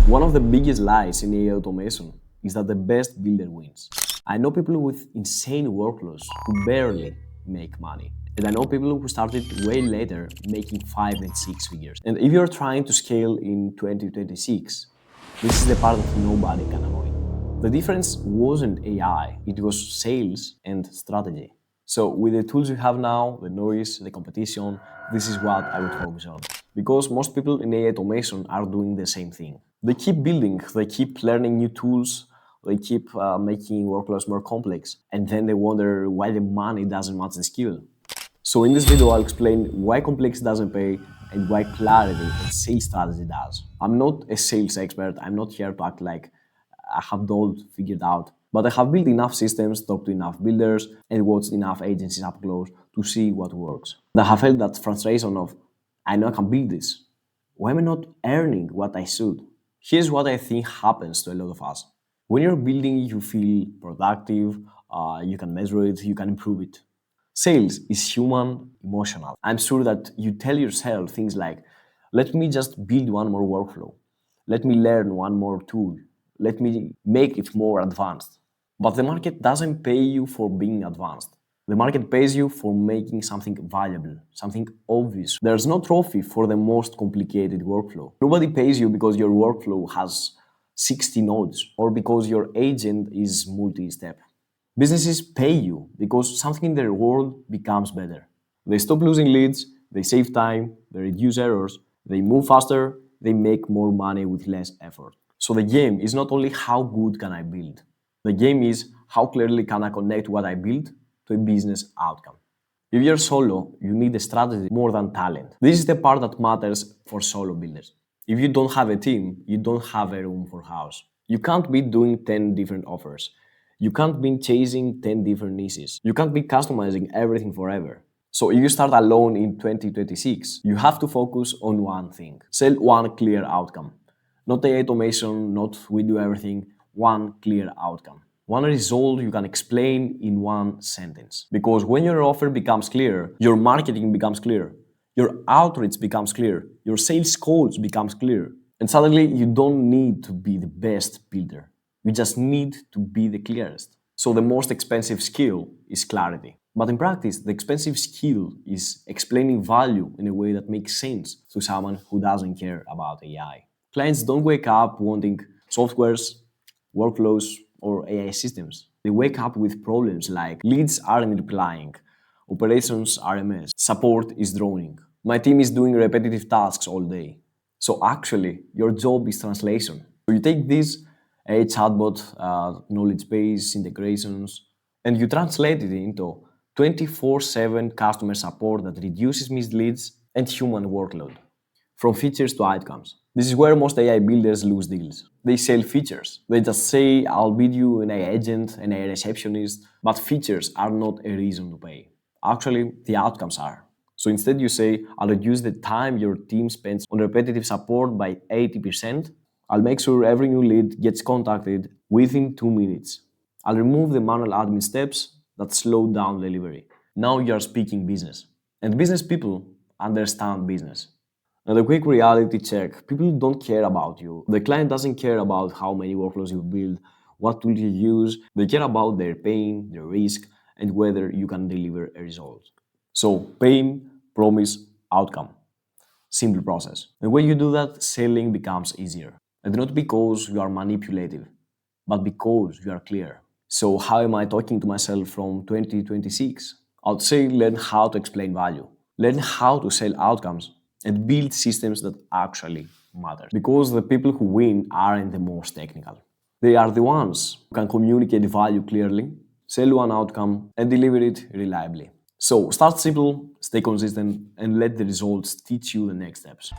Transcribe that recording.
One of the biggest lies in AI automation is that the best builder wins. I know people with insane workloads who barely make money. And I know people who started way later making 5 and 6 figures. And if you're trying to scale in 2026, this is the part that nobody can avoid. The difference wasn't AI, it was sales and strategy. So with the tools you have now, the noise, the competition, this is what I would focus on. Because most people in AI automation are doing the same thing. They keep building, they keep learning new tools, they keep making workflows more complex, and then they wonder why the money doesn't match the skill. So in this video, I'll explain why complex doesn't pay and why clarity and sales strategy does. I'm not a sales expert. I'm not here to act like I have it all figured out. But I have built enough systems, talked to enough builders, and watched enough agencies up close to see what works. And I have felt that frustration of, I know I can build this. Why am I not earning what I should? Here's what I think happens to a lot of us. When you're building, you feel productive, you can measure it, you can improve it. Sales is human, emotional. I'm sure that you tell yourself things like, let me just build one more workflow. Let me learn one more tool. Let me make it more advanced. But the market doesn't pay you for being advanced. The market pays you for making something valuable, something obvious. There's no trophy for the most complicated workflow. Nobody pays you because your workflow has 60 nodes or because your agent is multi-step. Businesses pay you because something in their world becomes better. They stop losing leads, they save time, they reduce errors, they move faster, they make more money with less effort. So the game is not only how good can I build. The game is how clearly can I connect what I build to a business outcome. If you're solo, you need a strategy more than talent. This is the part that matters for solo builders. If you don't have a team, you don't have a room for house. You can't be doing 10 different offers. You can't be chasing 10 different niches. You can't be customizing everything forever. So if you start alone in 2026, you have to focus on one thing. Sell one clear outcome. Not AI automation, not we do everything, one clear outcome. One result you can explain in one sentence. Because when your offer becomes clear, your marketing becomes clear, your outreach becomes clear, your sales calls becomes clear. And suddenly you don't need to be the best builder. You just need to be the clearest. So the most expensive skill is clarity. But in practice, the expensive skill is explaining value in a way that makes sense to someone who doesn't care about AI. Clients don't wake up wanting softwares, workflows, or AI systems. They wake up with problems like leads aren't replying, operations are a mess, support is droning, my team is doing repetitive tasks all day. So actually, your job is translation. So you take this a chatbot, knowledge base, integrations, and you translate it into 24/7 customer support that reduces missed leads and human workload. From features to outcomes. This is where most AI builders lose deals. They sell features. They just say, I'll build you an AI agent, an AI receptionist, but features are not a reason to pay. Actually, the outcomes are. So instead you say, I'll reduce the time your team spends on repetitive support by 80%. I'll make sure every new lead gets contacted within 2 minutes. I'll remove the manual admin steps that slow down delivery. Now you are speaking business. And business people understand business. Now, the quick reality check, people don't care about you. The client doesn't care about how many workflows you build, what tool you use. They care about their pain, their risk, and whether you can deliver a result. So, pain, promise, outcome. Simple process. And when you do that, selling becomes easier. And not because you are manipulative, but because you are clear. So, how am I talking to myself from 2026? I would say learn how to explain value, learn how to sell outcomes, and build systems that actually matter. Because the people who win aren't the most technical. They are the ones who can communicate value clearly, sell one outcome, and deliver it reliably. So start simple, stay consistent, and let the results teach you the next steps.